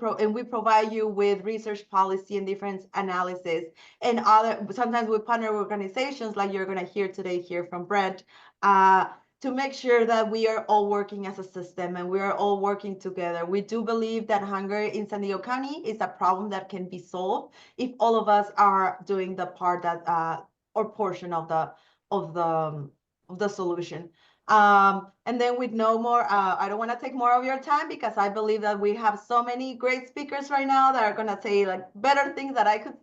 we provide you with research policy and different analysis, and sometimes we partner organizations like you're going to hear today here from Brent, to make sure that we are all working as a system and we are all working together. We do believe that hunger in San Diego County is a problem that can be solved if all of us are doing the part that or portion of the solution. And then with no more, I don't want to take more of your time because I believe that we have so many great speakers right now that are going to say like better things that I could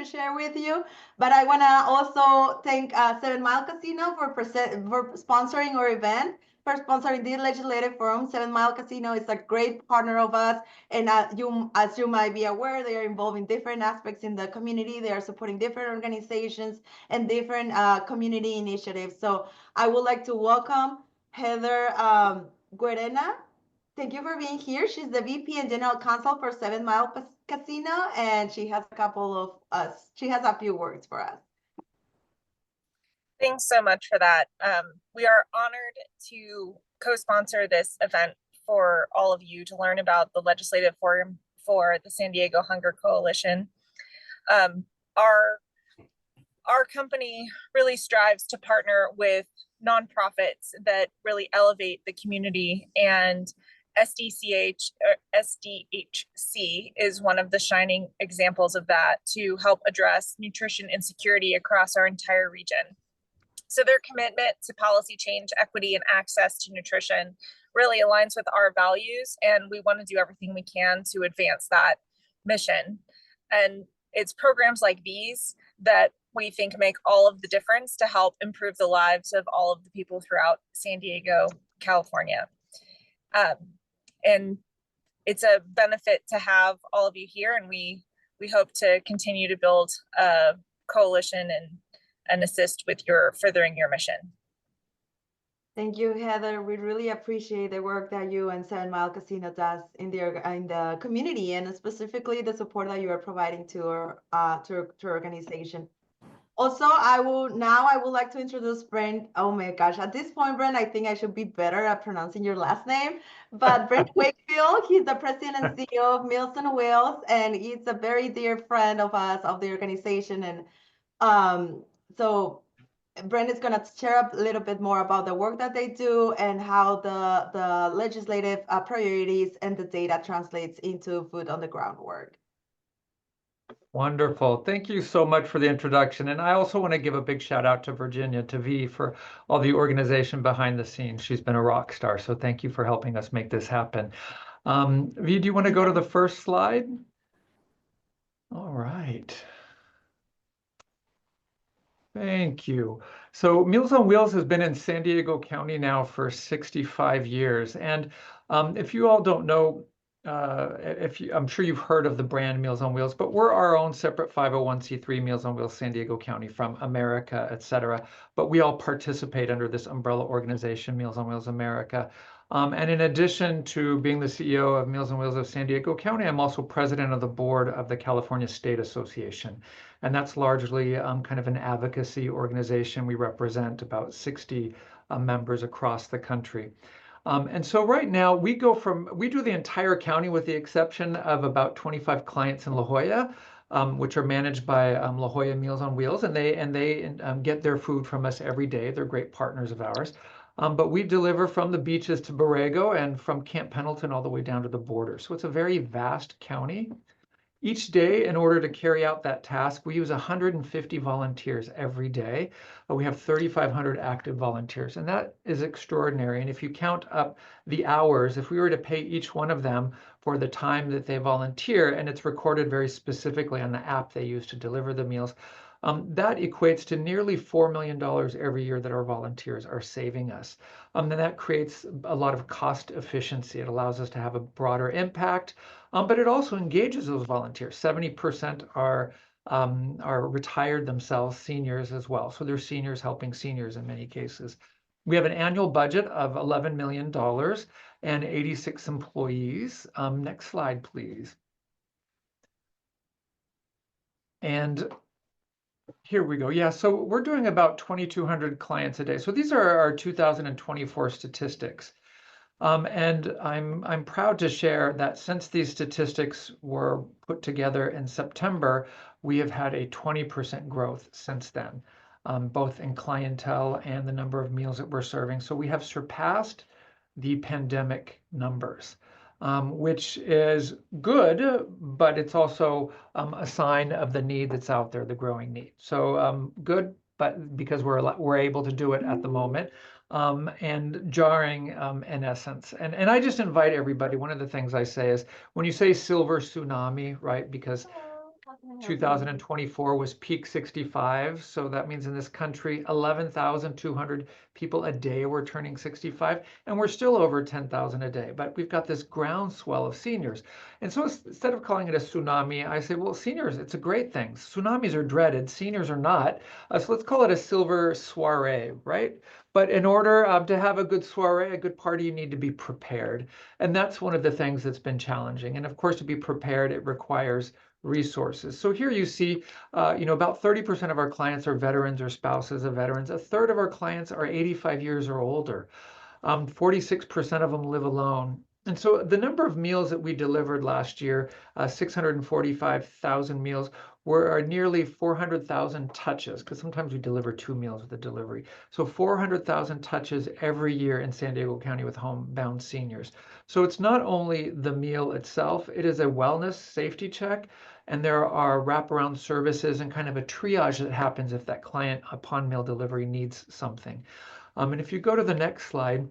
share with you. But I want to also thank 7 Mile Casino for sponsoring our event, for sponsoring this legislative forum. 7 Mile Casino is a great partner of us, and as you might be aware, they are involved in different aspects in the community. They are supporting different organizations and different community initiatives. So I would like to welcome Heather Guerena. Thank you for being here. She's the VP and General Counsel for 7 Mile Casino, and she has a few words for us. Thanks so much for that. We are honored to co-sponsor this event for all of you to learn about the legislative forum for the San Diego Hunger Coalition. Our company really strives to partner with nonprofits that really elevate the community, and SDHC is one of the shining examples of that to help address nutrition insecurity across our entire region. So their commitment to policy change, equity, and access to nutrition really aligns with our values, and we want to do everything we can to advance that mission. And it's programs like these that we think make all of the difference to help improve the lives of all of the people throughout San Diego, California. And it's a benefit to have all of you here, and we hope to continue to build a coalition and assist with furthering your mission. Thank you, Heather. We really appreciate the work that you and 7 Mile Casino does in the community, and specifically the support that you are providing to our organization. Also, I would like to introduce Brent. Oh my gosh, at this point, Brent, I think I should be better at pronouncing your last name. But Brent Wakefield, he's the president and CEO of Meals on Wheels, and he's a very dear friend of us, of the organization. And so Brent is going to share a little bit more about the work that they do and how the legislative priorities and the data translates into food on the ground work. Wonderful. Thank you so much for the introduction. And I also want to give a big shout out to Virginia, to V, for all the organization behind the scenes. She's been a rock star. So thank you for helping us make this happen. V, do you want to go to the first slide? All right. Thank you. So Meals on Wheels has been in San Diego County now for 65 years. And if you all don't know, I'm sure you've heard of the brand Meals on Wheels, but we're our own separate 501c3 Meals on Wheels San Diego County from America, et cetera. But we all participate under this umbrella organization, Meals on Wheels America. And in addition to being the CEO of Meals on Wheels of San Diego County, I'm also president of the board of the California State Association. And that's largely kind of an advocacy organization. We represent about 60 members across the country. And so right now we do the entire county with the exception of about 25 clients in La Jolla, which are managed by La Jolla Meals on Wheels, and they get their food from us every day. They're great partners of ours. But we deliver from the beaches to Borrego and from Camp Pendleton all the way down to the border. So it's a very vast county. Each day, in order to carry out that task, we use 150 volunteers every day. We have 3,500 active volunteers, and that is extraordinary. And if you count up the hours, if we were to pay each one of them for the time that they volunteer, and it's recorded very specifically on the app they use to deliver the meals, that equates to nearly $4 million every year that our volunteers are saving us. And that creates a lot of cost efficiency. It allows us to have a broader impact, but it also engages those volunteers. 70% are retired themselves, seniors as well. So they're seniors helping seniors in many cases. We have an annual budget of $11 million and 86 employees. Next slide, please. And here we go. Yeah, so we're doing about 2,200 clients a day. So these are our 2024 statistics. And I'm proud to share that since these statistics were put together in September, we have had a 20% growth since then, both in clientele and the number of meals that we're serving. So we have surpassed the pandemic numbers, which is good, but it's also a sign of the need that's out there, the growing need. So good, but because we're able to do it at the moment. And jarring in essence. And I just invite everybody, one of the things I say is when you say silver tsunami, right, because 2024 was peak 65. So that means in this country, 11,200 people a day were turning 65, and we're still over 10,000 a day. But we've got this groundswell of seniors. And so instead of calling it a tsunami, I say, well, seniors, it's a great thing. Tsunamis are dreaded, seniors are not. So let's call it a silver soiree, right? But in order to have a good soiree, a good party, you need to be prepared. And that's one of the things that's been challenging. And of course, to be prepared, it requires resources. So here you see, about 30% of our clients are veterans or spouses of veterans. A third of our clients are 85 years or older. 46% of them live alone. And so the number of meals that we delivered last year, 645,000 meals, were nearly 400,000 touches, because sometimes we deliver 2 meals with the delivery. So 400,000 touches every year in San Diego County with homebound seniors. So it's not only the meal itself, it is a wellness safety check, and there are wraparound services and kind of a triage that happens if that client upon meal delivery needs something. And if you go to the next slide,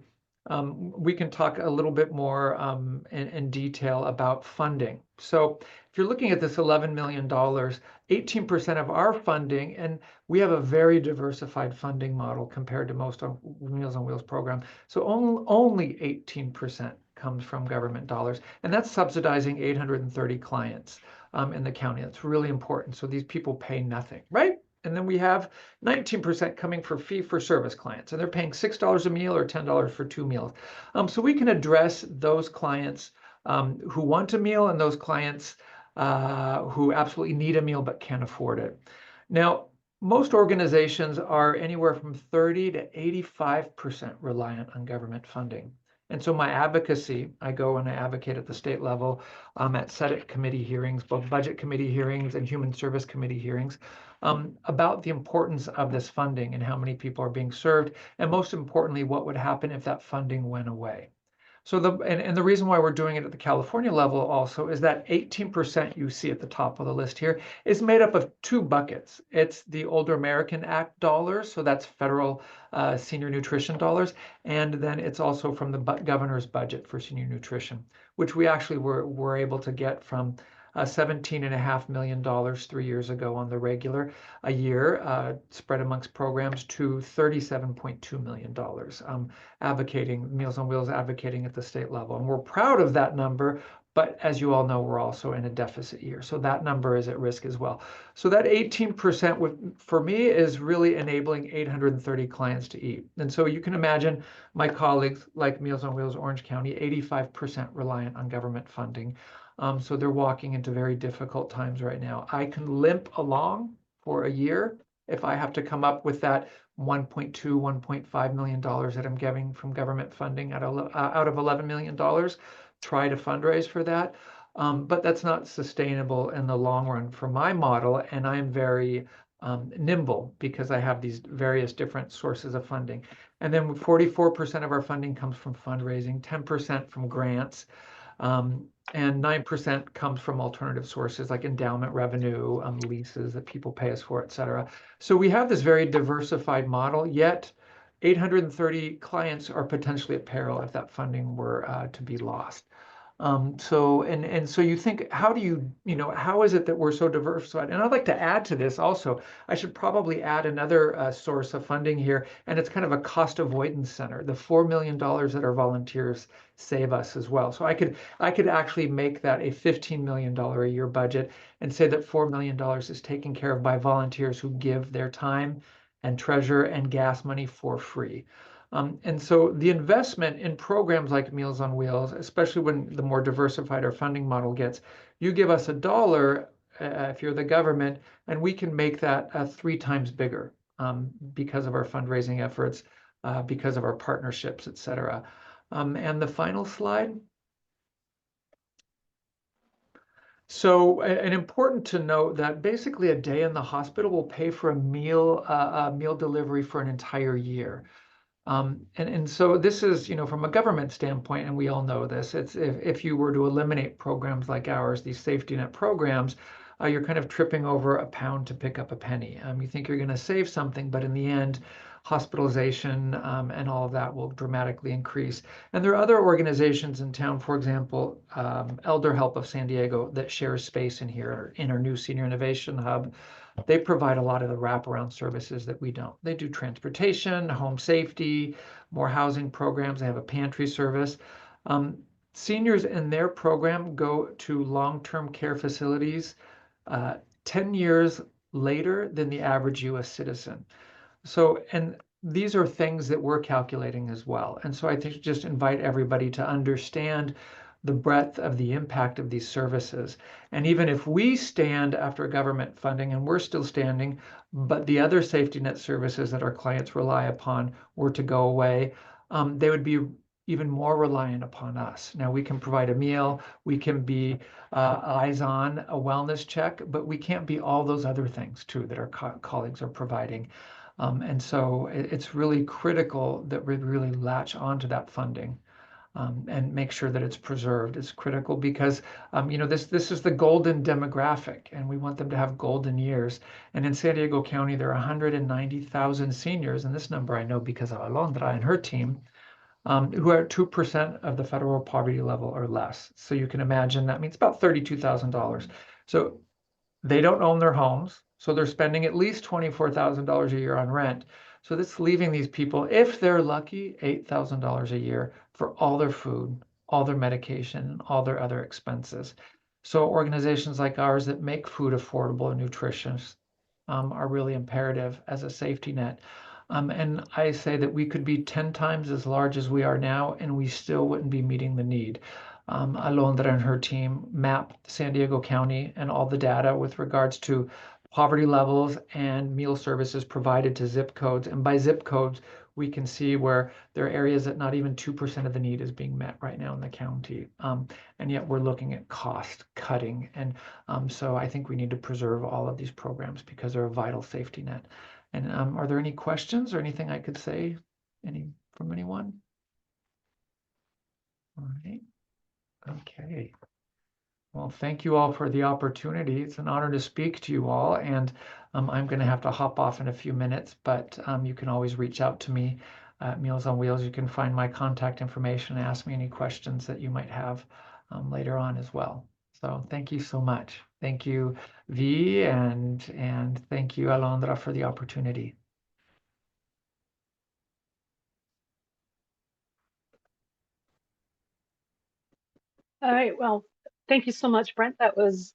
we can talk a little bit more in detail about funding. So if you're looking at this $11 million, 18% of our funding, and we have a very diversified funding model compared to most Meals on Wheels program. So only 18% comes from government dollars, and that's subsidizing 830 clients in the county. That's really important. So these people pay nothing, right? And then we have 19% coming for fee-for-service clients, and they're paying $6 a meal or $10 for 2 meals. So we can address those clients who want a meal and those clients who absolutely need a meal but can't afford it. Now, most organizations are anywhere from 30 to 85% reliant on government funding. And so my advocacy, I go and I advocate at the state level at Senate committee hearings, both budget committee hearings and human service committee hearings, about the importance of this funding and how many people are being served, and most importantly, what would happen if that funding went away. So the reason why we're doing it at the California level also is that 18% you see at the top of the list here is made up of 2 buckets. It's the Older American Act dollars, so that's federal senior nutrition dollars, and then it's also from the governor's budget for senior nutrition, which we actually were able to get from $17.5 million 3 years ago on the regular a year, spread amongst programs, to $37.2 million, advocating, Meals on Wheels advocating at the state level. And we're proud of that number, but as you all know, we're also in a deficit year. So that number is at risk as well. So that 18% for me is really enabling 830 clients to eat. And so you can imagine my colleagues like Meals on Wheels Orange County, 85% reliant on government funding. So they're walking into very difficult times right now. I can limp along for a year if I have to come up with that $1.2, $1.5 million that I'm getting from government funding out of $11 million, try to fundraise for that. But that's not sustainable in the long run for my model, and I'm very nimble because I have these various different sources of funding. And then 44% of our funding comes from fundraising, 10% from grants, and 9% comes from alternative sources like endowment revenue, leases that people pay us for, et cetera. So we have this very diversified model, yet 830 clients are potentially at peril if that funding were to be lost. So you think, how is it that we're so diversified? And I'd like to add to this also, I should probably add another source of funding here, and it's kind of a cost avoidance center, the $4 million that our volunteers save us as well. So I could actually make that a $15 million a year budget and say that $4 million is taken care of by volunteers who give their time and treasure and gas money for free. And so the investment in programs like Meals on Wheels, especially when the more diversified our funding model gets, you give us $1 if you're the government, and we can make that 3 times bigger because of our fundraising efforts, because of our partnerships, et cetera. And the final slide. So, and important to note that basically a day in the hospital will pay for a meal delivery for an entire year. And so this is, from a government standpoint, and we all know this, it's if you were to eliminate programs like ours, these safety net programs, you're kind of tripping over a pound to pick up a penny. You think you're going to save something, but in the end, hospitalization and all of that will dramatically increase. And there are other organizations in town, for example, Elder Help of San Diego, that shares space in here in our new Senior Innovation Hub. They provide a lot of the wraparound services that we don't. They do transportation, home safety, more housing programs. They have a pantry service. Seniors in their program go to long-term care facilities 10 years later than the average US citizen. So, and these are things that we're calculating as well. And so I think just invite everybody to understand the breadth of the impact of these services. And even if we stand after government funding, and we're still standing, but the other safety net services that our clients rely upon were to go away, they would be even more reliant upon us. Now, we can provide a meal, we can be eyes on a wellness check, but we can't be all those other things too that our colleagues are providing. And so it's really critical that we really latch onto that funding and make sure that it's preserved. It's critical because, this is the golden demographic, and we want them to have golden years. And in San Diego County, there are 190,000 seniors, and this number I know because of Alondra and her team, who are at 2% of the federal poverty level or less. So you can imagine that means about $32,000. So they don't own their homes, so they're spending at least $24,000 a year on rent. So that's leaving these people, if they're lucky, $8,000 a year for all their food, all their medication, all their other expenses. So organizations like ours that make food affordable and nutritious are really imperative as a safety net. And I say that we could be 10 times as large as we are now, and we still wouldn't be meeting the need. Alondra and her team mapped San Diego County and all the data with regards to poverty levels and meal services provided to zip codes. And by zip codes, we can see where there are areas that not even 2% of the need is being met right now in the county. And yet we're looking at cost cutting. And so I think we need to preserve all of these programs because they're a vital safety net. And are there any questions or anything I could say from anyone? All right. Okay. Well, thank you all for the opportunity. It's an honor to speak to you all. And I'm going to have to hop off in a few minutes, but you can always reach out to me at Meals on Wheels. You can find my contact information and ask me any questions that you might have later on as well. So thank you so much. Thank you, V, and thank you, Alondra, for the opportunity. All right, well, thank you so much, Brent. That was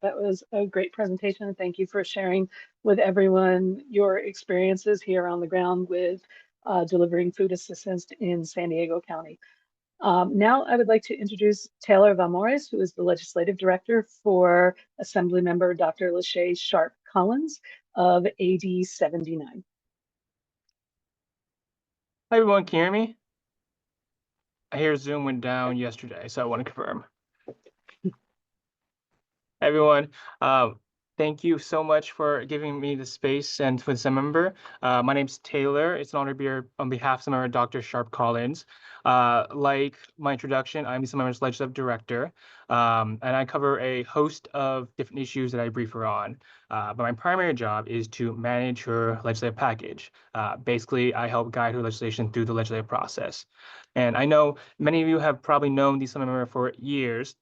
a great presentation. Thank you for sharing with everyone your experiences here on the ground with delivering food assistance in San Diego County. Now I would like to introduce Taylor Valmores, who is the Legislative Director for Assemblymember Dr. Lachey Sharp Collins of AD 79. Hi everyone, can you hear me? I hear Zoom went down yesterday, so I want to confirm. Everyone, thank you so much for giving me the space and for the member. My name's Taylor. It's an honor to be here on behalf of member Dr. Sharp Collins. Like my introduction, I'm the member's legislative director, and I cover a host of different issues that I brief her on. But my primary job is to manage her legislative package. Basically, I help guide her legislation through the legislative process. And I know many of you have probably known the member for years.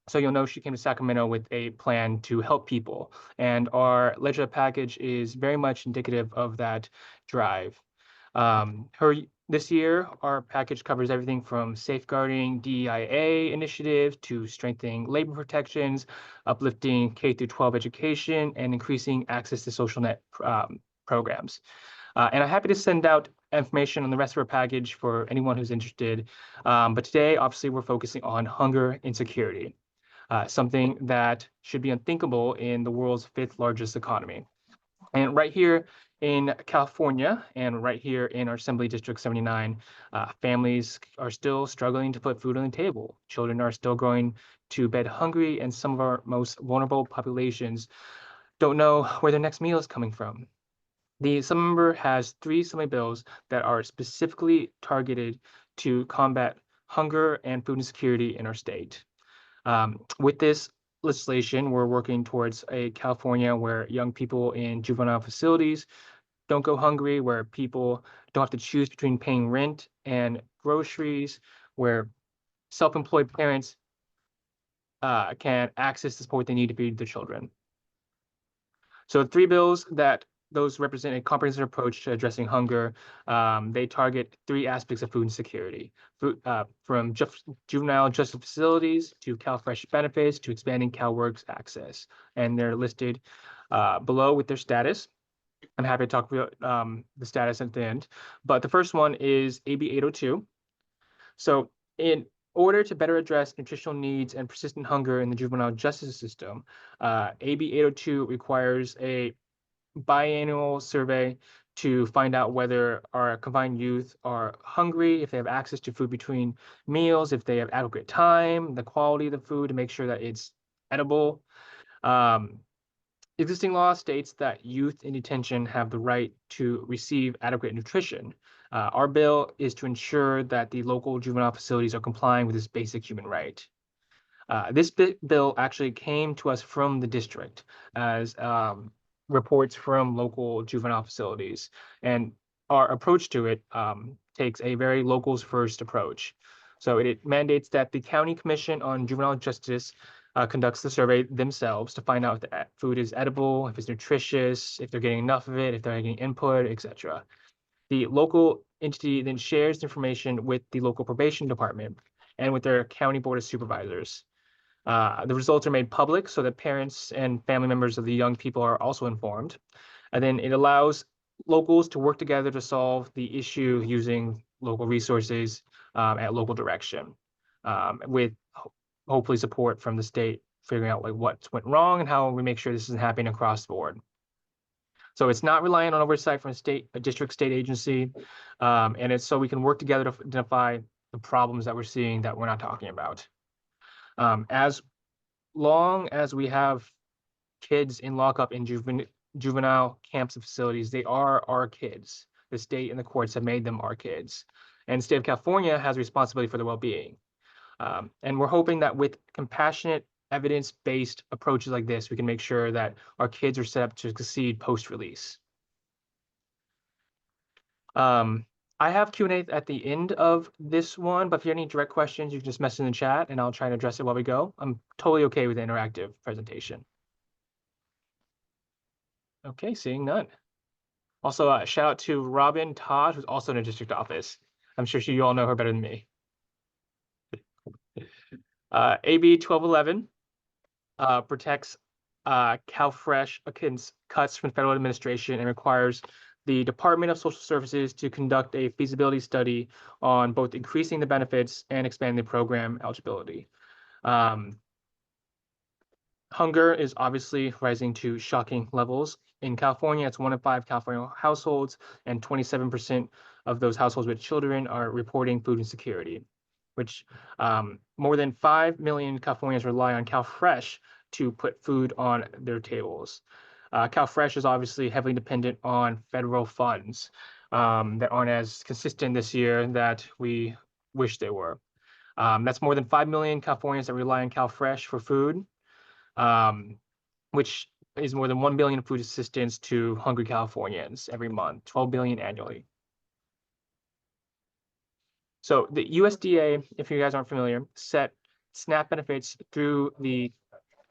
So you'll know she came to Sacramento with a plan to help people. And our legislative package is very much indicative of that drive. This year, our package covers everything from safeguarding DEIA initiatives to strengthening labor protections, uplifting K-12 education, and increasing access to social net programs. And I'm happy to send out information on the rest of our package for anyone who's interested. But today, obviously, we're focusing on hunger insecurity. Something that should be unthinkable in the world's 5th largest economy. And right here in California and right here in our Assembly District 79, families are still struggling to put food on the table. Children are still going to bed hungry, and some of our most vulnerable populations don't know where their next meal is coming from. The Assembly member has 3 Assembly bills that are specifically targeted to combat hunger and food insecurity in our state. With this legislation, we're working towards a California where young people in juvenile facilities don't go hungry, where people don't have to choose between paying rent and groceries, where self-employed parents can access the support they need to feed their children. So 3 bills that those represent a comprehensive approach to addressing hunger. They target 3 aspects of food insecurity, from juvenile justice facilities to CalFresh benefits to expanding CalWorks access. And they're listed below with their status. I'm happy to talk about the status at the end. But the first one is AB 802. So in order to better address nutritional needs and persistent hunger in the juvenile justice system, AB 802 requires a biannual survey to find out whether our confined youth are hungry, if they have access to food between meals, if they have adequate time, the quality of the food to make sure that it's edible. Existing law states that youth in detention have the right to receive adequate nutrition. Our bill is to ensure that the local juvenile facilities are complying with this basic human right. This bill actually came to us from the district as reports from local juvenile facilities. And our approach to it takes a very locals first approach. So it mandates that the County Commission on Juvenile Justice conducts the survey themselves to find out if the food is edible, if it's nutritious, if they're getting enough of it, if they're getting input, etc. The local entity then shares the information with the local probation department and with their county board of supervisors. The results are made public so that parents and family members of the young people are also informed. And then it allows locals to work together to solve the issue using local resources at local direction, with hopefully support from the state, figuring out like what went wrong and how we make sure this isn't happening across the board. So it's not reliant on oversight from a district state agency, and it's so we can work together to identify the problems that we're seeing that we're not talking about. As long as we have kids in lockup in juvenile camps and facilities, they are our kids. The state and the courts have made them our kids. And the state of California has a responsibility for their well-being. And we're hoping that with compassionate, evidence-based approaches like this, we can make sure that our kids are set up to succeed post-release. I have Q&A at the end of this one, but if you have any direct questions, you can just message in the chat and I'll try and address it while we go. I'm totally okay with the interactive presentation. Okay, seeing none. Also, shout out to Robin Todd, who's also in a district office. I'm sure you all know her better than me. AB 1211 protects CalFresh against cuts from federal administration and requires the Department of Social Services to conduct a feasibility study on both increasing the benefits and expanding the program eligibility. Hunger is obviously rising to shocking levels. In California, it's 1 in 5 California households, and 27% of those households with children are reporting food insecurity, which more than 5 million Californians rely on CalFresh to put food on their tables. CalFresh is obviously heavily dependent on federal funds that aren't as consistent this year that we wish they were. That's more than 5 million Californians that rely on CalFresh for food, which is more than 1 billion food assistance to hungry Californians every month, 12 billion annually. So the USDA, if you guys aren't familiar, set SNAP benefits through the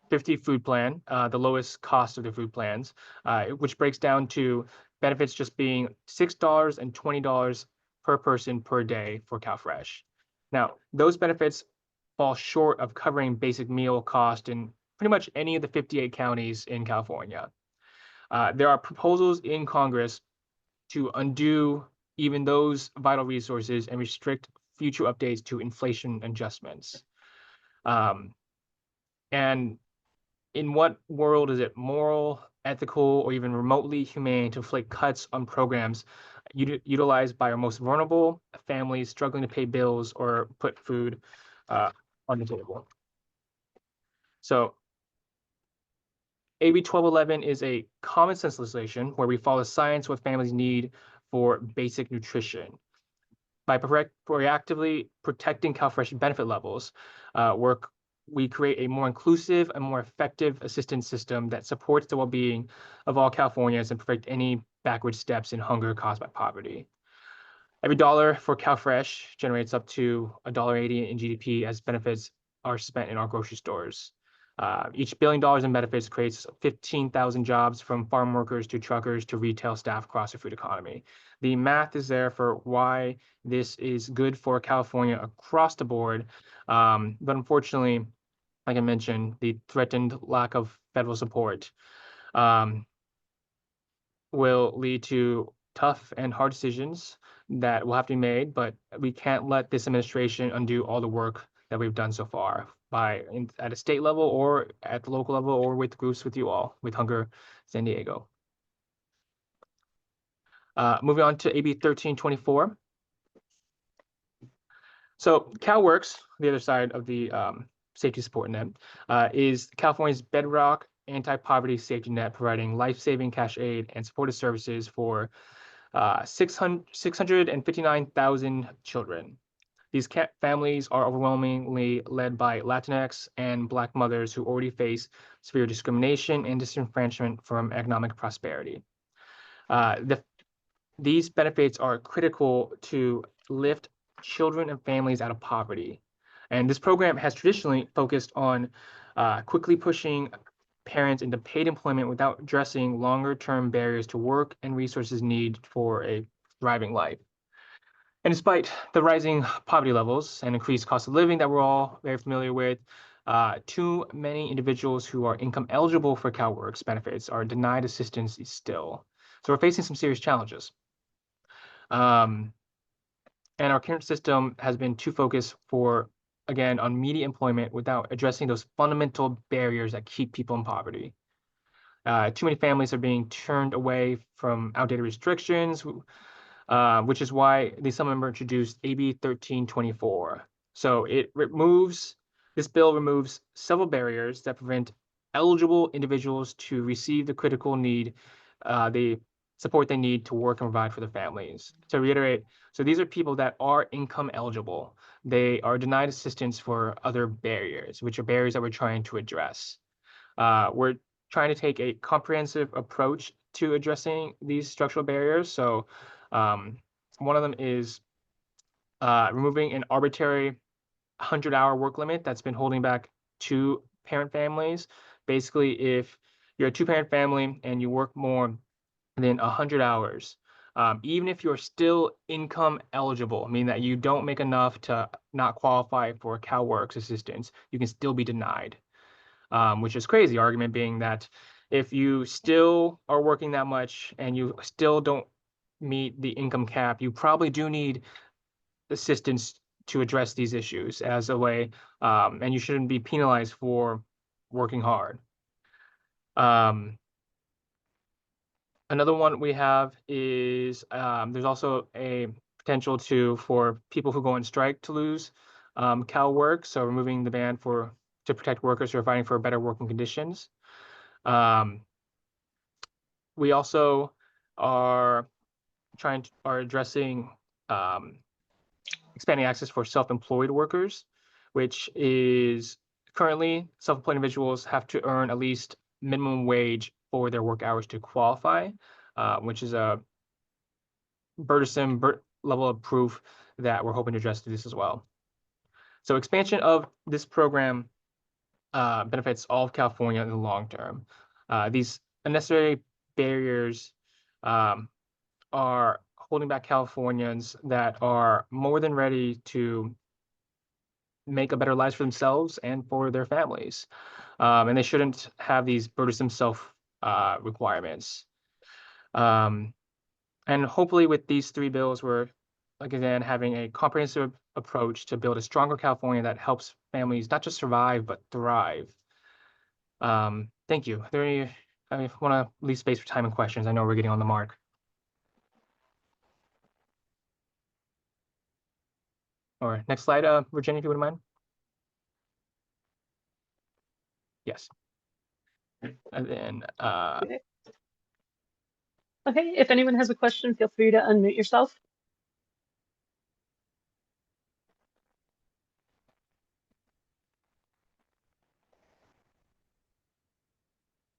50 food plan, the lowest cost of the food plans, which breaks down to benefits just being $6 and $20 per person per day for CalFresh. Now, those benefits fall short of covering basic meal cost in pretty much any of the 58 counties in California. There are proposals in Congress to undo even those vital resources and restrict future updates to inflation adjustments. And in what world is it moral, ethical, or even remotely humane to inflict cuts on programs utilized by our most vulnerable families struggling to pay bills or put food on the table. So AB 1211 is a common sense legislation where we follow science what families need for basic nutrition. By proactively protecting CalFresh benefit levels, we create a more inclusive and more effective assistance system that supports the well-being of all Californians and prevent any backward steps in hunger caused by poverty. Every dollar for CalFresh generates up to $1.80 in GDP as benefits are spent in our grocery stores. Each $1 billion in benefits creates 15,000 jobs, from farm workers to truckers to retail staff across the food economy. The math is there for why this is good for California across the board. But unfortunately, like I mentioned, the threatened lack of federal support will lead to tough and hard decisions that will have to be made, but we can't let this administration undo all the work that we've done so far at a state level or at the local level or with groups with you all, with Hunger San Diego. Moving on to AB 1324. So CalWORKS, the other side of the safety support net, is California's bedrock anti-poverty safety net, providing life-saving cash aid and supportive services for 659,000 children. These families are overwhelmingly led by Latinx and Black mothers who already face severe discrimination and disenfranchisement from economic prosperity. These benefits are critical to lift children and families out of poverty. And this program has traditionally focused on quickly pushing parents into paid employment without addressing longer-term barriers to work and resources needed for a thriving life. And despite the rising poverty levels and increased cost of living that we're all very familiar with, too many individuals who are income eligible for CalWORKS benefits are denied assistance still. So we're facing some serious challenges. And our current system has been too focused again, on immediate employment without addressing those fundamental barriers that keep people in poverty. Too many families are being turned away from outdated restrictions, which is why the Assemblymember introduced AB 1324. So this bill removes several barriers that prevent eligible individuals to receive the critical the support they need to work and provide for their families. To reiterate, so these are people that are income eligible. They are denied assistance for other barriers, which are barriers that we're trying to address. We're trying to take a comprehensive approach to addressing these structural barriers. So one of them is removing an arbitrary 100-hour work limit that's been holding back two-parent families. Basically, if you're a two-parent family and you work more than 100 hours, even if you're still income eligible, meaning that you don't make enough to not qualify for CalWORKS assistance, you can still be denied, which is crazy. Argument being that if you still are working that much and you still don't meet the income cap, you probably do need assistance to address these issues as a way, and you shouldn't be penalized for working hard. Another one we have is there's also a potential for people who go on strike to lose CalWORKS, so removing the ban to protect workers who are fighting for better working conditions. We also are addressing expanding access for self-employed workers, which is currently self-employed individuals have to earn at least minimum wage for their work hours to qualify, which is a burdensome level of proof that we're hoping to address through this as well. So expansion of this program benefits all of California in the long term. These unnecessary barriers are holding back Californians that are more than ready to make a better lives for themselves and for their families. And they shouldn't have these burdensome requirements. And hopefully with these three bills, we're again having a comprehensive approach to build a stronger California that helps families not just survive, but thrive. Thank you. Are there any I want to leave space for time and questions. I know we're getting on the mark. All right, next slide, Virginia, if you wouldn't mind. Yes. And then, Okay, if anyone has a question, feel free to unmute yourself.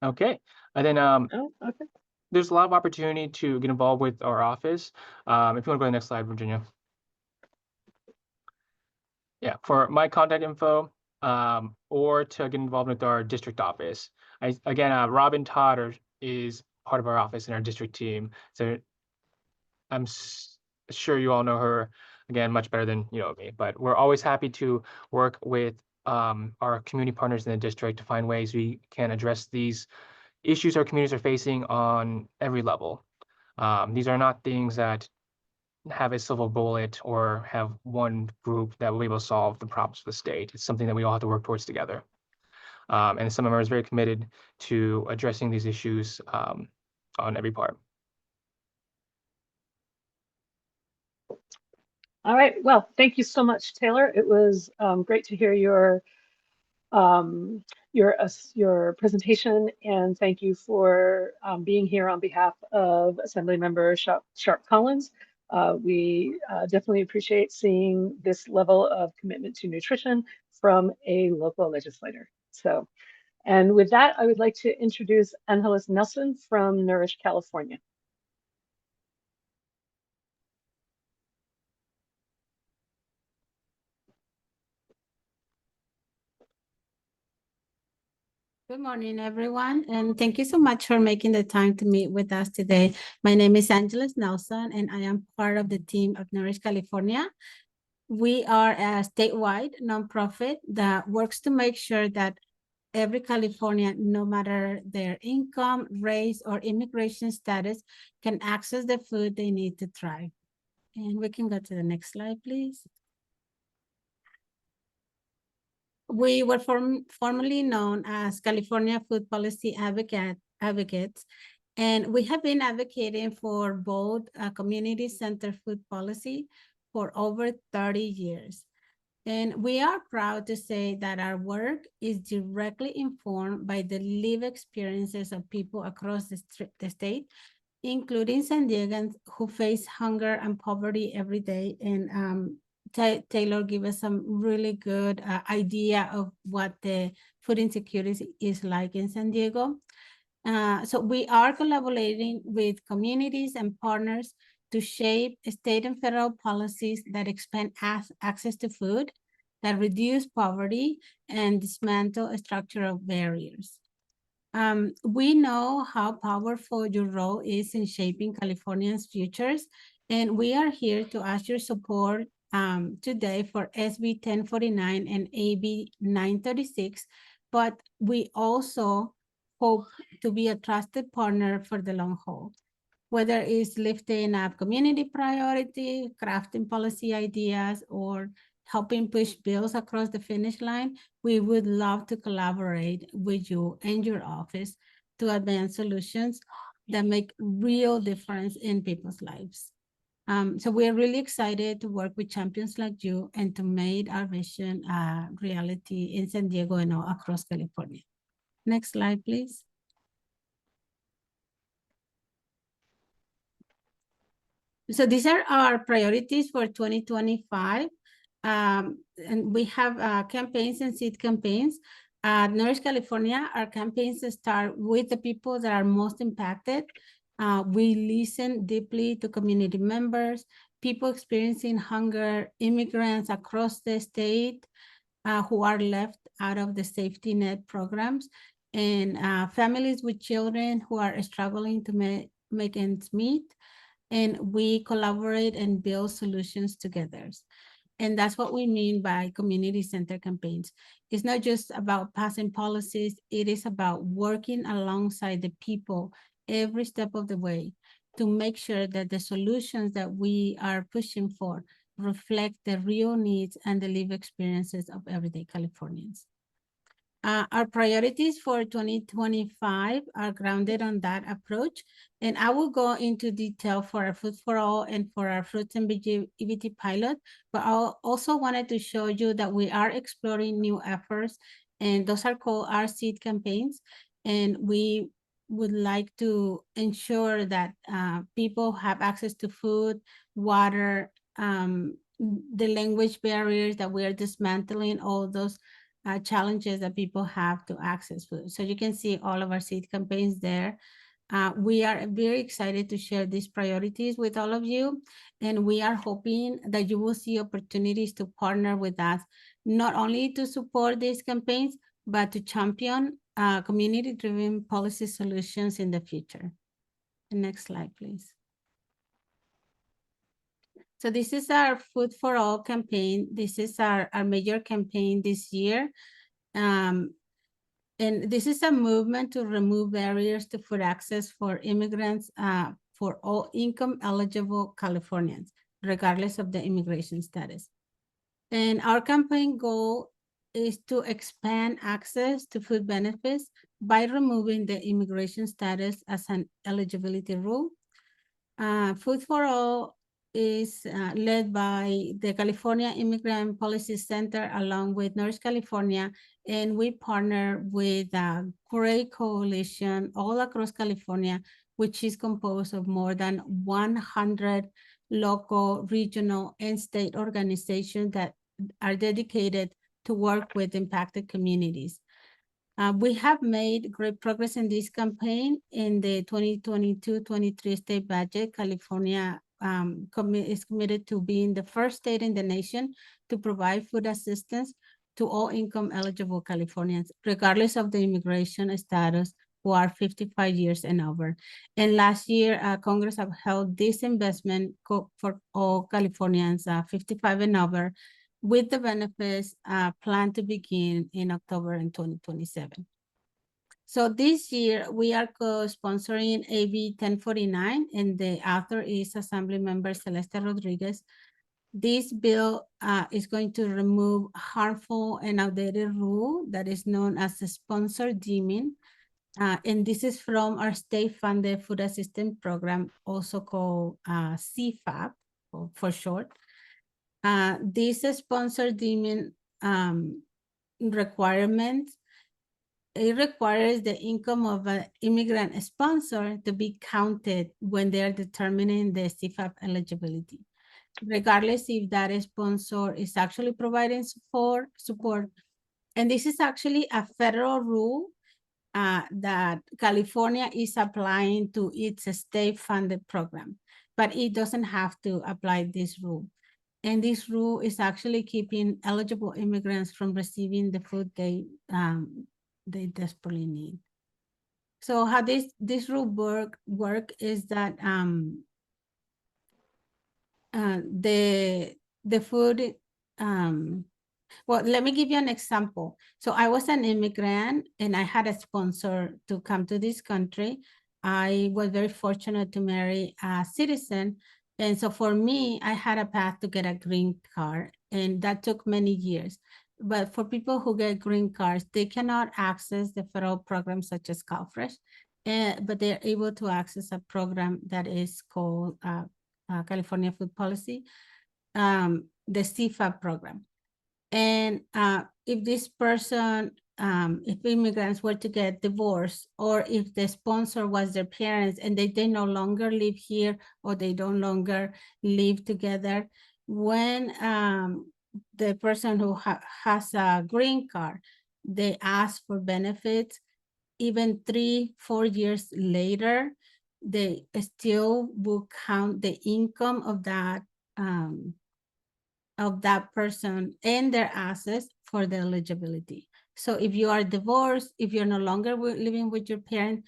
okay. And then Oh, okay. there's a lot of opportunity to get involved with our office. If you want to go to the next slide, Virginia. Yeah, for my contact info, or to get involved with our district office. Again, Robin Todd is part of our office in our district team. So I'm sure you all know her, again, much better than you know me, but we're always happy to work with our community partners in the district to find ways we can address these issues our communities are facing on every level. These are not things that have a silver bullet or have one group that will be able to solve the problems for the state. It's something that we all have to work towards together. And some of them are very committed to addressing these issues on every part. All right. Well, thank you so much, Taylor. It was great to hear your presentation, and thank you for being here on behalf of Assemblymember Sharp Collins. We definitely appreciate seeing this level of commitment to nutrition from a local legislator. So, and with that, I would like to introduce Angeles Nelson from Nourish, California. Good morning, everyone, and thank you so much for making the time to meet with us today. My name is Angeles Nelson, and I am part of the team of Nourish, California. We are a statewide nonprofit that works to make sure that every Californian, no matter their income, race, or immigration status, can access the food they need to thrive. And we can go to the next slide, please. We were formerly known as California Food Policy Advocates, and we have been advocating for both community-centered food policy for over 30 years. And we are proud to say that our work is directly informed by the lived experiences of people across the state, including San Diegans who face hunger and poverty every day. And Taylor gave us some really good idea of what the food insecurity is like in San Diego. So we are collaborating with communities and partners to shape state and federal policies that expand access to food, that reduce poverty, and dismantle structural barriers. We know how powerful your role is in shaping Californians' futures, and we are here to ask your support today for SB 1049 and AB 936, but we also hope to be a trusted partner for the long haul, whether it's lifting up community priority, crafting policy ideas, or helping push bills across the finish line. We would love to collaborate with you and your office to advance solutions that make real difference in people's lives. So we're really excited to work with champions like you and to make our vision a reality in San Diego and all across California. Next slide, please. So these are our priorities for 2025. And we have campaigns and seed campaigns. Nourish California, our campaigns start with the people that are most impacted. We listen deeply to community members, people experiencing hunger, immigrants across the state who are left out of the safety net programs, and families with children who are struggling to make ends meet. And we collaborate and build solutions together. And that's what we mean by community-centered campaigns. It's not just about passing policies, it is about working alongside the people every step of the way to make sure that the solutions that we are pushing for reflect the real needs and the lived experiences of everyday Californians. Our priorities for 2025 are grounded on that approach. And I will go into detail for our Food for All and for our fruits and veggie pilot, but I also wanted to show you that we are exploring new efforts, and those are called our seed campaigns. And we would like to ensure that people have access to food, water, the language barriers, that we are dismantling all those challenges that people have to access food. So you can see all of our seed campaigns there. We are very excited to share these priorities with all of you, and we are hoping that you will see opportunities to partner with us, not only to support these campaigns, but to champion community-driven policy solutions in the future. The next slide, please. So this is our Food for All campaign. This is our major campaign this year. And this is a movement to remove barriers to food access for immigrants for all income eligible Californians, regardless of the immigration status. And our campaign goal is to expand access to food benefits by removing the immigration status as an eligibility rule. Food for All is led by the California Immigrant Policy Center along with North California, and we partner with a great coalition all across California, which is composed of more than 100 local, regional, and state organizations that are dedicated to work with impacted communities. We have made great progress in this campaign. In the 2022-23 state budget, California is committed to being the first state in the nation to provide food assistance to all income eligible Californians, regardless of the immigration status, who are 55 years and over. And last year, Congress upheld this investment for all Californians 55 and over, with the benefits planned to begin in October in 2027. So this year, we are co-sponsoring AB 1049, and the author is Assembly Member Celeste Rodriguez. This bill is going to remove harmful and outdated rule that is known as the sponsor deeming. And this is from our state-funded food assistance program, also called CFAP for short. This sponsor deeming requirement, it requires the income of an immigrant sponsor to be counted when they're determining the CFAP eligibility, regardless if that sponsor is actually providing support. And this is actually a federal rule that California is applying to its state-funded program, but it doesn't have to apply this rule. And this rule is actually keeping eligible immigrants from receiving the food they desperately need. So how this rule work is that the food well, let me give you an example. So I was an immigrant and I had a sponsor to come to this country. I was very fortunate to marry a citizen. And so for me, I had a path to get a green card, and that took many years. But for people who get green cards, they cannot access the federal programs such as CalFresh, but they're able to access a program that is called California Food Policy, the CFAP program. And if this person, if immigrants were to get divorced, or if the sponsor was their parents and they no longer live here, or they no longer live together, when the person who has a green card, they ask for benefits, even 3-4 years later, they still will count the income of that person and their assets for the eligibility. So if you are divorced, if you're no longer living with your parent,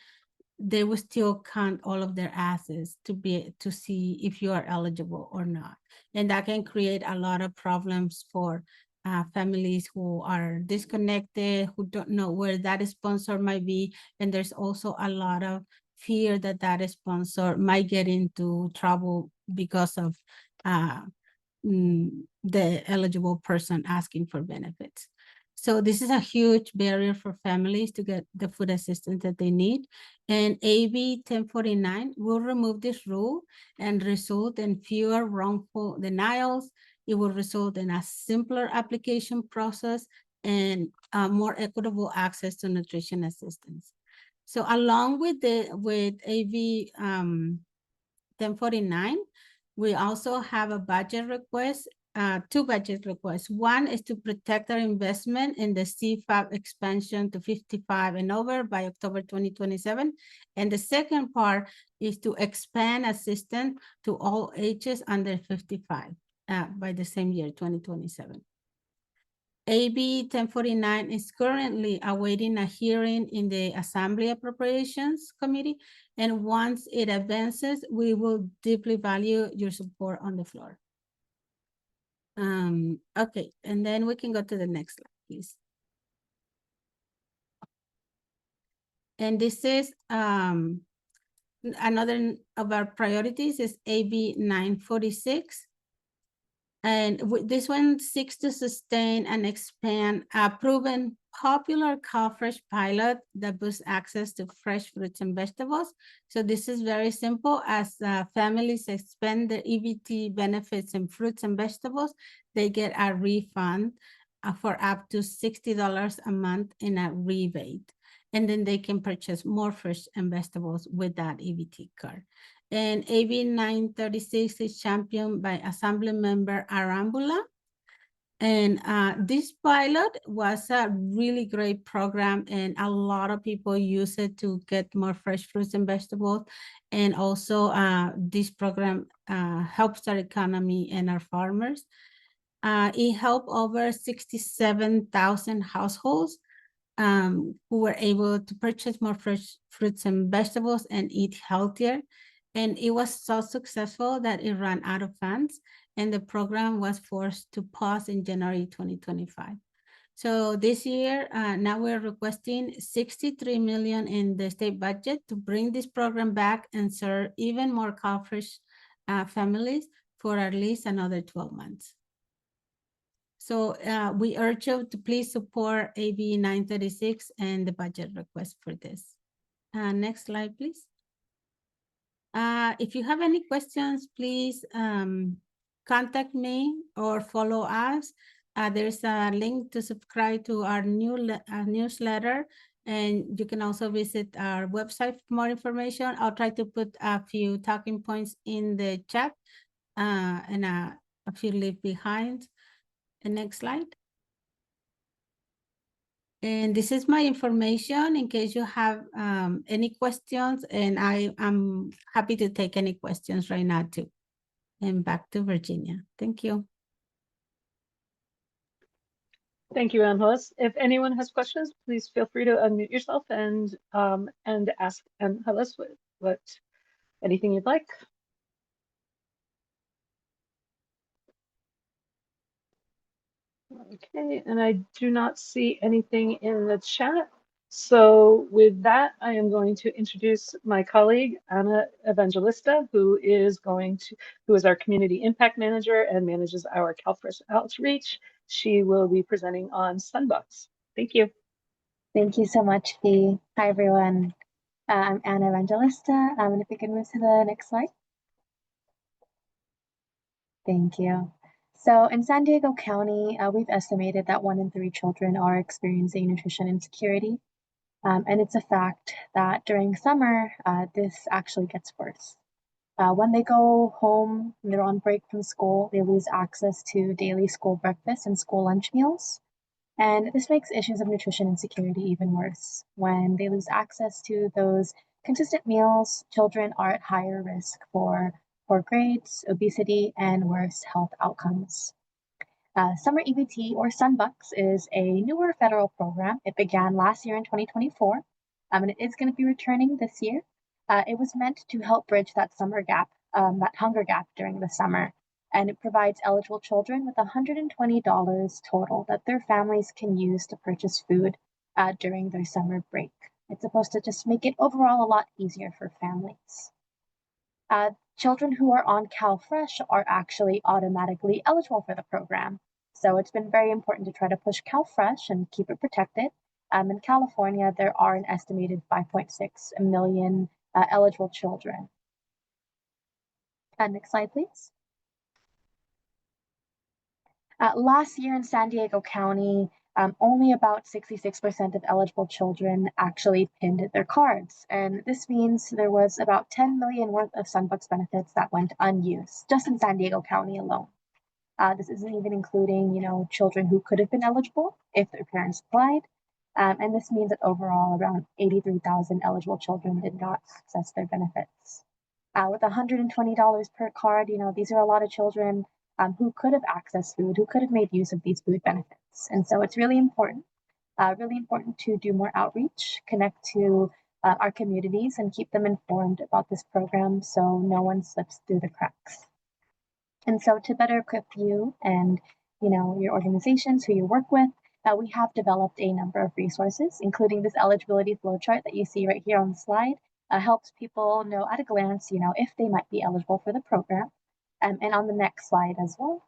they will still count all of their assets to see if you are eligible or not. And that can create a lot of problems for families who are disconnected, who don't know where that sponsor might be. And there's also a lot of fear that that sponsor might get into trouble because of the eligible person asking for benefits. So this is a huge barrier for families to get the food assistance that they need. And AB 1049 will remove this rule and result in fewer wrongful denials. It will result in a simpler application process and more equitable access to nutrition assistance. So along with AB 1049, we also have a budget request, two budget requests. One is to protect our investment in the CFAP expansion to 55 and over by October 2027. And the second part is to expand assistance to all ages under 55 by the same year, 2027. AB 1049 is currently awaiting a hearing in the Assembly Appropriations Committee. And once it advances, we will deeply value your support on the floor. Okay, and then we can go to the next slide, please. And this is another of our priorities is AB 946. And this one seeks to sustain and expand a proven popular CalFresh pilot that boosts access to fresh fruits and vegetables. So this is very simple. As families expand their EBT benefits in fruits and vegetables, they get a refund for up to $60 a month in a rebate. And then they can purchase more fruits and vegetables with that EBT card. And AB 936 is championed by Assembly Member Arambula. And this pilot was a really great program, and a lot of people use it to get more fresh fruits and vegetables. And also this program helps our economy and our farmers. It helped over 67,000 households who were able to purchase more fresh fruits and vegetables and eat healthier. And it was so successful that it ran out of funds, and the program was forced to pause in January 2025. So this year, now we're requesting $63 million in the state budget to bring this program back and serve even more CalFresh families for at least another 12 months. So we urge you to please support AB 936 and the budget request for this. Next slide, please. If you have any questions, please contact me or follow us. There's a link to subscribe to our newsletter, and you can also visit our website for more information. I'll try to put a few talking points in the chat and a few leave behind. The next slide. And this is my information in case you have any questions, and I am happy to take any questions right now too. And back to Virginia. Thank you. Thank you, Angeles. If anyone has questions, please feel free to unmute yourself and ask Angeles what anything you'd like. Okay, and I do not see anything in the chat. So with that, I am going to introduce my colleague, Ana Evangelista, who is our Community Impact Manager and manages our CalFresh outreach. She will be presenting on Sunbucks. Thank you. Thank you so much, Fee. Hi, everyone. I'm Ana Evangelista. And if we can move to the next slide. Thank you. So in San Diego County, we've estimated that 1 in 3 children are experiencing nutrition insecurity. And it's a fact that during summer, this actually gets worse. When they go home, when they're on break from school, they lose access to daily school breakfast and school lunch meals. And this makes issues of nutrition insecurity even worse. When they lose access to those consistent meals, children are at higher risk for poor grades, obesity, and worse health outcomes. Summer EBT, or Sunbucks, is a newer federal program. It began last year in 2024, and it is going to be returning this year. It was meant to help bridge that summer gap, that hunger gap during the summer, and it provides eligible children with $120 total that their families can use to purchase food during their summer break. It's supposed to just make it overall a lot easier for families. Children who are on CalFresh are actually automatically eligible for the program. So it's been very important to try to push CalFresh and keep it protected. In California, there are an estimated 5.6 million eligible children. Next slide, please. Last year in San Diego County, only about 66% of eligible children actually pinned their cards. And this means there was about 10 million worth of Sunbucks benefits that went unused, just in San Diego County alone. This isn't even including, children who could have been eligible if their parents applied. And this means that overall, around 83,000 eligible children did not access their benefits. With $120 per card, these are a lot of children who could have accessed food, who could have made use of these food benefits. And so it's really important to do more outreach, connect to our communities and keep them informed about this program so no one slips through the cracks. And so to better equip you and your organizations who you work with, we have developed a number of resources, including this eligibility flowchart that you see right here on the slide. Helps people know at a glance, if they might be eligible for the program. And on the next slide as well,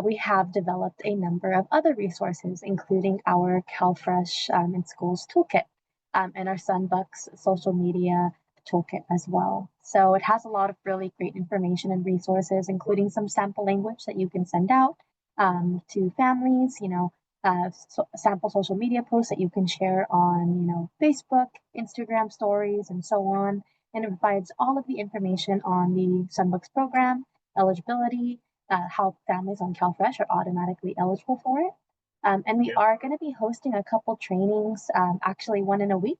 we have developed a number of other resources, including our CalFresh in Schools toolkit and our Sunbucks social media toolkit as well. So it has a lot of really great information and resources, including some sample language that you can send out to families, sample social media posts that you can share on, Facebook, Instagram stories, and so on. And it provides all of the information on the Sunbucks program, eligibility, how families on CalFresh are automatically eligible for it. And we are going to be hosting a couple trainings, actually one in a week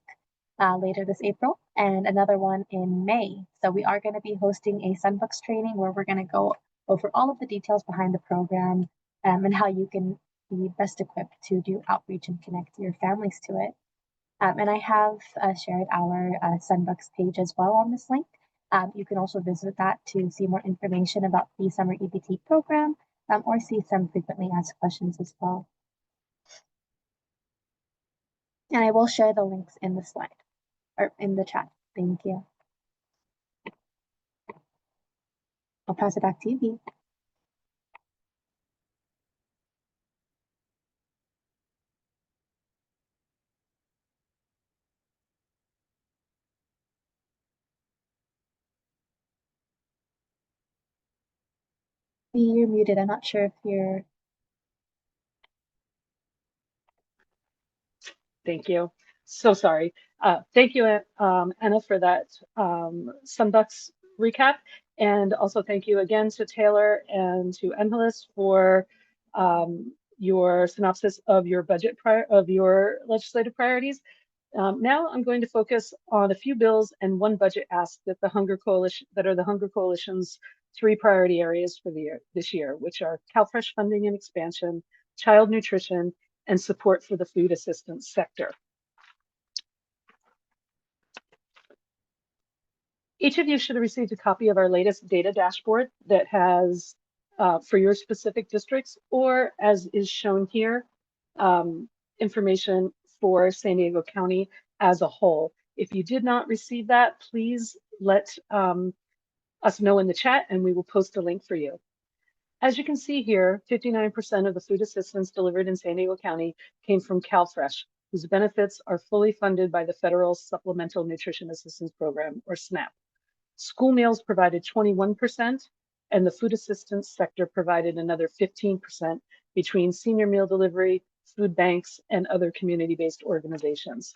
later this April and another one in May. So we are going to be hosting a Sunbucks training where we're going to go over all of the details behind the program and how you can be best equipped to do outreach and connect your families to it. And I have shared our Sunbucks page as well on this link. You can also visit that to see more information about the summer EBT program or see some frequently asked questions as well. And I will share the links in the slide or in the chat. Thank you. I'll pass it back to you, Bea. You're muted. I'm not sure if you're. Thank you. So sorry. Thank you, Anna, for that Sunbucks recap. And also thank you again to Taylor and to Angeles for your synopsis of your budget of your legislative priorities. Now I'm going to focus on a few bills and one budget ask that the Hunger Coalition's 3 priority areas for this year, which are CalFresh funding and expansion, child nutrition, and support for the food assistance sector. Each of you should have received a copy of our latest data dashboard that has, for your specific districts, or as is shown here, information for San Diego County as a whole. If you did not receive that, please let us know in the chat and we will post a link for you. As you can see here, 59% of the food assistance delivered in San Diego County came from CalFresh, whose benefits are fully funded by the Federal Supplemental Nutrition Assistance Program, or SNAP. School meals provided 21%, and the food assistance sector provided another 15% between senior meal delivery, food banks, and other community-based organizations.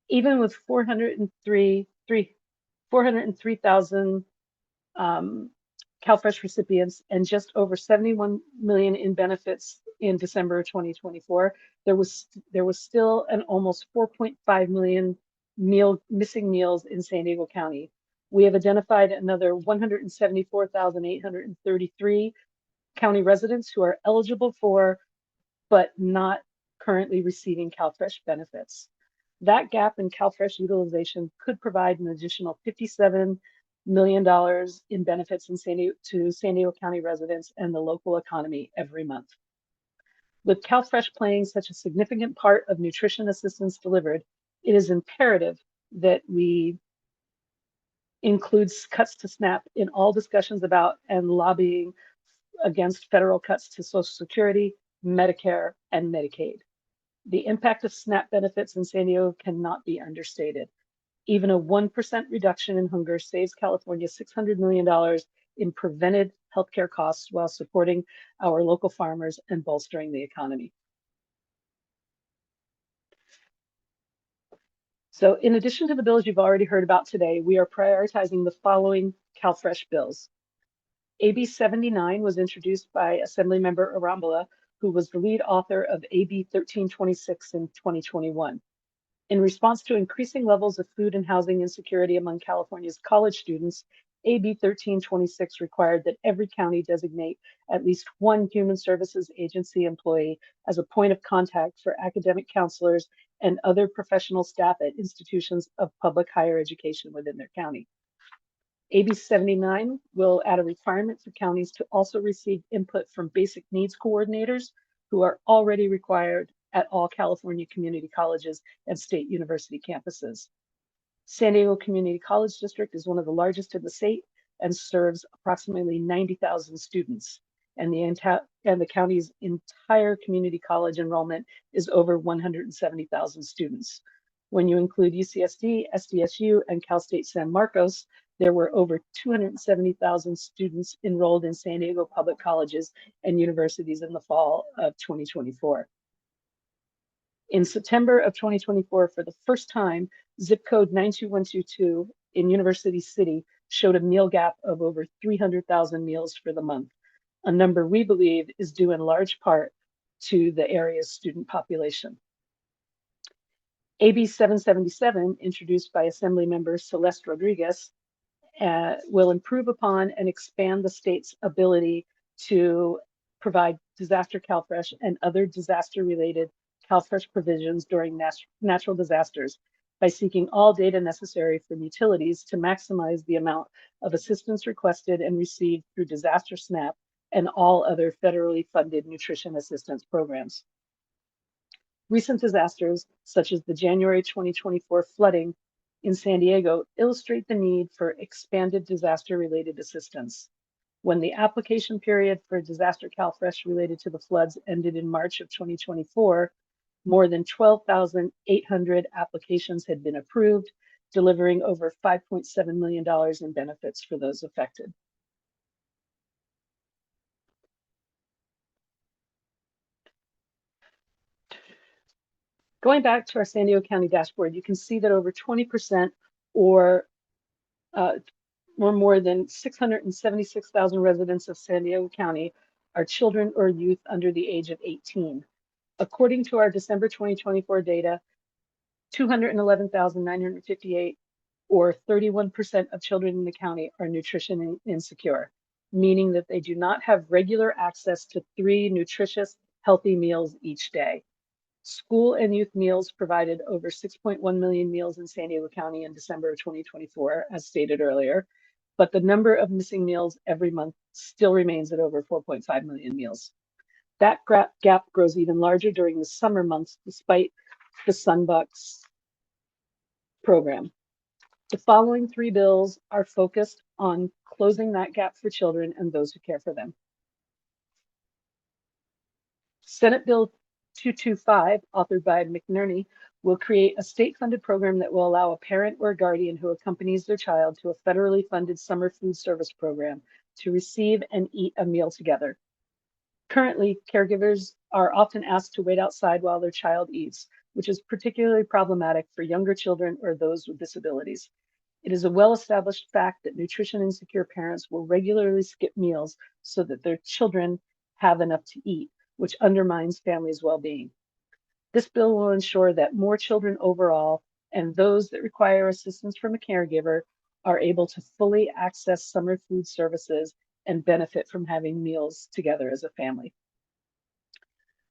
Even with 403,000 CalFresh recipients and just over 71 million in benefits in December of 2024, there was still an almost 4.5 million missing meals in San Diego County. We have identified another 174,833 county residents who are eligible for, but not currently receiving CalFresh benefits. That gap in CalFresh utilization could provide an additional $57 million in benefits to San Diego County residents and the local economy every month. With CalFresh playing such a significant part of nutrition assistance delivered, it is imperative that we include cuts to SNAP in all discussions about and lobbying against federal cuts to Social Security, Medicare, and Medicaid. The impact of SNAP benefits in San Diego cannot be understated. Even a 1% reduction in hunger saves California $600 million in prevented healthcare costs while supporting our local farmers and bolstering the economy. So in addition to the bills you've already heard about today, we are prioritizing the following CalFresh bills. AB 79 was introduced by Assemblymember Arambula, who was the lead author of AB 1326 in 2021. In response to increasing levels of food and housing insecurity among California's college students, AB 1326 required that every county designate at least one human services agency employee as a point of contact for academic counselors and other professional staff at institutions of public higher education within their county. AB 79 will add a requirement for counties to also receive input from basic needs coordinators who are already required at all California community colleges and state university campuses. San Diego Community College District is one of the largest in the state and serves approximately 90,000 students. And the county's entire community college enrollment is over 170,000 students. When you include UCSD, SDSU, and Cal State San Marcos, there were over 270,000 students enrolled in San Diego public colleges and universities in the fall of 2024. In September of 2024, for the first time, zip code 92122 in University City showed a meal gap of over 300,000 meals for the month, a number we believe is due in large part to the area's student population. AB 777, introduced by Assemblymember Celeste Rodriguez, will improve upon and expand the state's ability to provide disaster CalFresh and other disaster-related CalFresh provisions during natural disasters by seeking all data necessary from utilities to maximize the amount of assistance requested and received through Disaster SNAP and all other federally funded nutrition assistance programs. Recent disasters, such as the January 2024 flooding in San Diego, illustrate the need for expanded disaster-related assistance. When the application period for Disaster CalFresh related to the floods ended in March of 2024, more than 12,800 applications had been approved, delivering over $5.7 million in benefits for those affected. Going back to our San Diego County dashboard, you can see that over 20% or more than 676,000 residents of San Diego County are children or youth under the age of 18. According to our December 2024 data, 211,958 or 31% of children in the county are nutrition insecure, meaning that they do not have regular access to 3 nutritious, healthy meals each day. School and youth meals provided over 6.1 million meals in San Diego County in December of 2024, as stated earlier, but the number of missing meals every month still remains at over 4.5 million meals. That gap grows even larger during the summer months, despite the Sunbucks program. The following 3 bills are focused on closing that gap for children and those who care for them. Senate Bill 225, authored by McNerney, will create a state-funded program that will allow a parent or a guardian who accompanies their child to a federally funded summer food service program to receive and eat a meal together. Currently, caregivers are often asked to wait outside while their child eats, which is particularly problematic for younger children or those with disabilities. It is a well-established fact that nutrition insecure parents will regularly skip meals so that their children have enough to eat, which undermines families' well-being. This bill will ensure that more children overall and those that require assistance from a caregiver are able to fully access summer food services and benefit from having meals together as a family.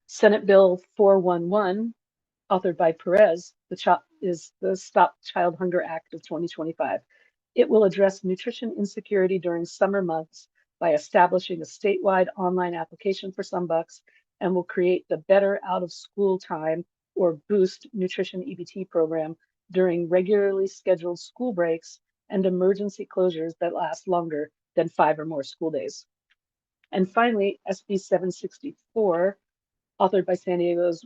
Senate Bill 411, authored by Perez, is the Stop Child Hunger Act of 2025. It will address nutrition insecurity during summer months by establishing a statewide online application for Sunbucks and will create the Better Out of School Time or BOOST nutrition EBT program during regularly scheduled school breaks and emergency closures that last longer than 5 or more school days. And finally, SB 764, authored by San Diego's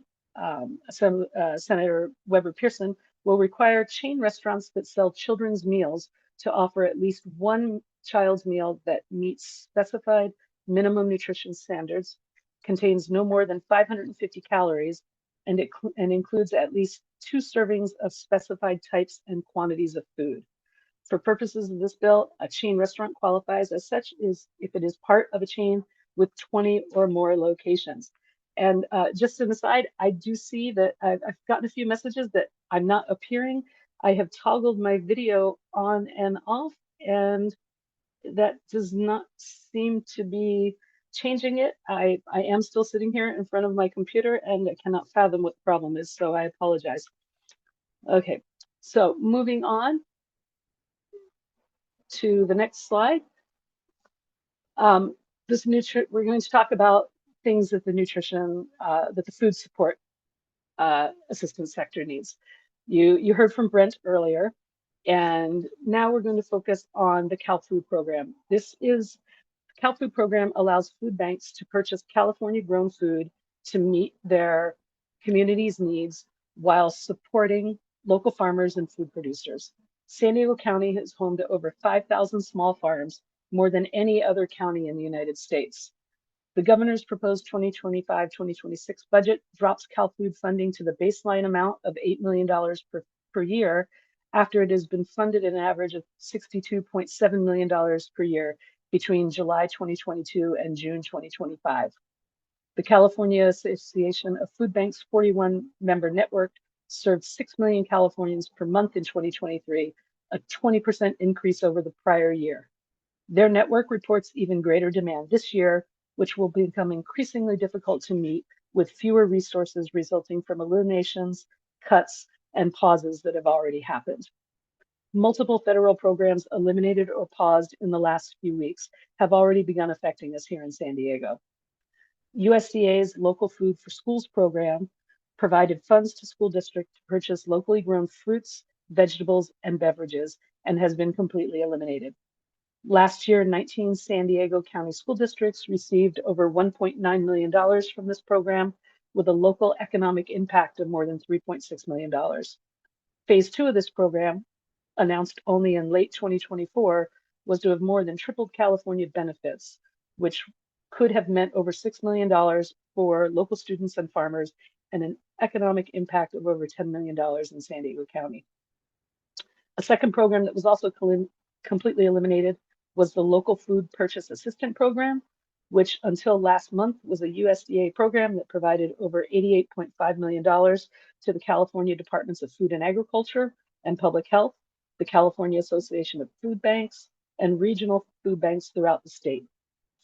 Senator Weber Pearson, will require chain restaurants that sell children's meals to offer at least one child's meal that meets specified minimum nutrition standards, contains no more than 550 calories, and includes at least 2 servings of specified types and quantities of food. For purposes of this bill, a chain restaurant qualifies as such if it is part of a chain with 20 or more locations. And just an aside, I do see that I've gotten a few messages that I'm not appearing. I have toggled my video on and off, and that does not seem to be changing it. I am still sitting here in front of my computer and I cannot fathom what the problem is, so I apologize. Okay, so moving on to the next slide. We're going to talk about things that the nutrition, that the food support assistance sector needs. You heard from Brent earlier, and now we're going to focus on the CalFood program. CalFood program allows food banks to purchase California grown food to meet their community's needs while supporting local farmers and food producers. San Diego County is home to over 5,000 small farms, more than any other county in the United States. The governor's proposed 2025-2026 budget drops CalFood funding to the baseline amount of $8 million per year after it has been funded at an average of $62.7 million per year between July 2022 and June 2025. The California Association of Food Banks 41-member network served 6 million Californians per month in 2023, a 20% increase over the prior year. Their network reports even greater demand this year, which will become increasingly difficult to meet with fewer resources resulting from eliminations, cuts, and pauses that have already happened. Multiple federal programs eliminated or paused in the last few weeks have already begun affecting us here in San Diego. USDA's Local Food for Schools program provided funds to school districts to purchase locally grown fruits, vegetables, and beverages, and has been completely eliminated. Last year, 19 San Diego County school districts received over $1.9 million from this program, with a local economic impact of more than $3.6 million. Phase 2 of this program, announced only in late 2024, was to have more than tripled California benefits, which could have meant over $6 million for local students and farmers and an economic impact of over $10 million in San Diego County. A second program that was also completely eliminated was the Local Food Purchase Assistant Program, which until last month was a USDA program that provided over $88.5 million to the California Departments of Food and Agriculture and Public Health, the California Association of Food Banks, and regional food banks throughout the state.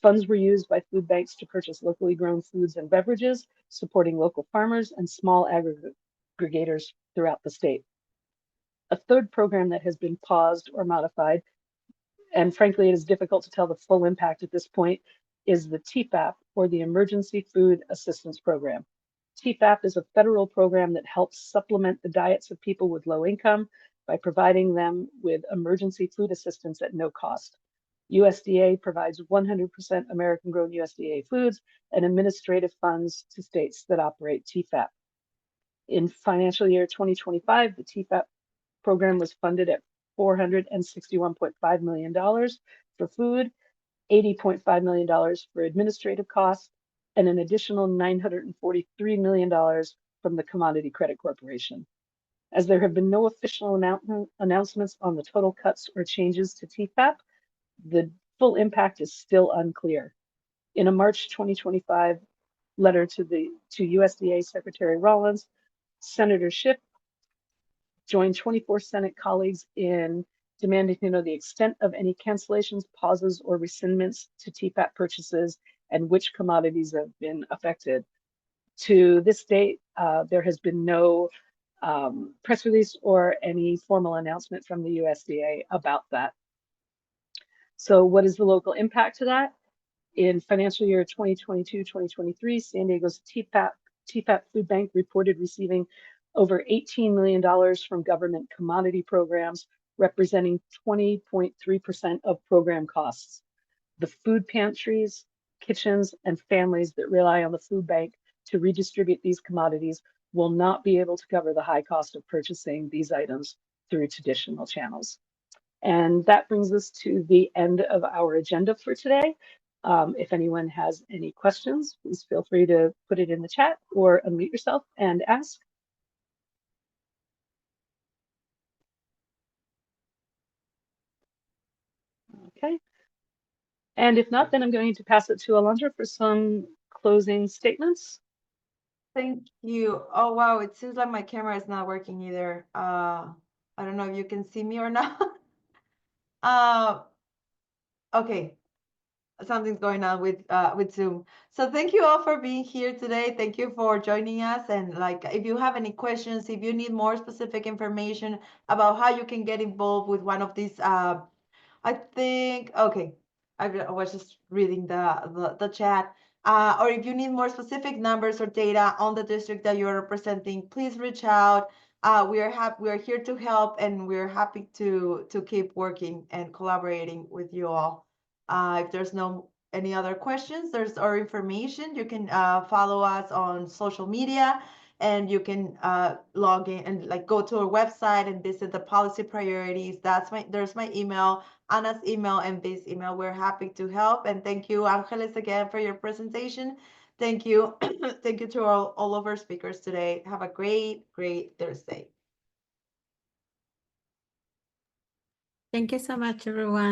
Funds were used by food banks to purchase locally grown foods and beverages, supporting local farmers and small aggregators throughout the state. A third program that has been paused or modified, and frankly, it is difficult to tell the full impact at this point, is the TFAP, or the Emergency Food Assistance Program. TFAP is a federal program that helps supplement the diets of people with low income by providing them with emergency food assistance at no cost. USDA provides 100% American-grown USDA foods and administrative funds to states that operate TFAP. In financial year 2025, the TFAP program was funded at $461.5 million for food, $80.5 million for administrative costs, and an additional $943 million from the Commodity Credit Corporation. As there have been no official announcements on the total cuts or changes to TFAP, the full impact is still unclear. In a March 2025 letter to USDA Secretary Rollins, Senator Schiff joined 24 Senate colleagues in demanding to know the extent of any cancellations, pauses, or rescindments to TFAP purchases and which commodities have been affected. To this date, there has been no press release or any formal announcement from the USDA about that. So what is the local impact to that? In financial year 2022-2023, San Diego's TFAP Food Bank reported receiving over $18 million from government commodity programs, representing 20.3% of program costs. The food pantries kitchens and families that rely on the food bank to redistribute these commodities will not be able to cover the high cost of purchasing these items through traditional channels. And that brings us to the end of our agenda for today. If anyone has any questions, please feel free to put it in the chat or unmute yourself and ask. Okay. And if not, then I'm going to pass it to Alondra for some closing statements. Thank you. Oh, wow. It seems like my camera is not working either. I don't know if you can see me or not. Okay. Something's going on with Zoom. So thank you all for being here today. Thank you for joining us. And like, if you have any questions, if you need more specific information about how you can get involved with one of these, I think, okay, I was just reading the chat. Or if you need more specific numbers or data on the district that you're representing, please reach out. We are here to help, and we're happy to keep working and collaborating with you all. If there's no any other questions, there's our information. You can follow us on social media, and you can log in and like go to our website and visit the policy priorities. There's my email, Anna's email, and this email. We're happy to help. And thank you, Angeles, again for your presentation. Thank you. Thank you to all of our speakers today. Have a great Thursday. Thank you so much, everyone.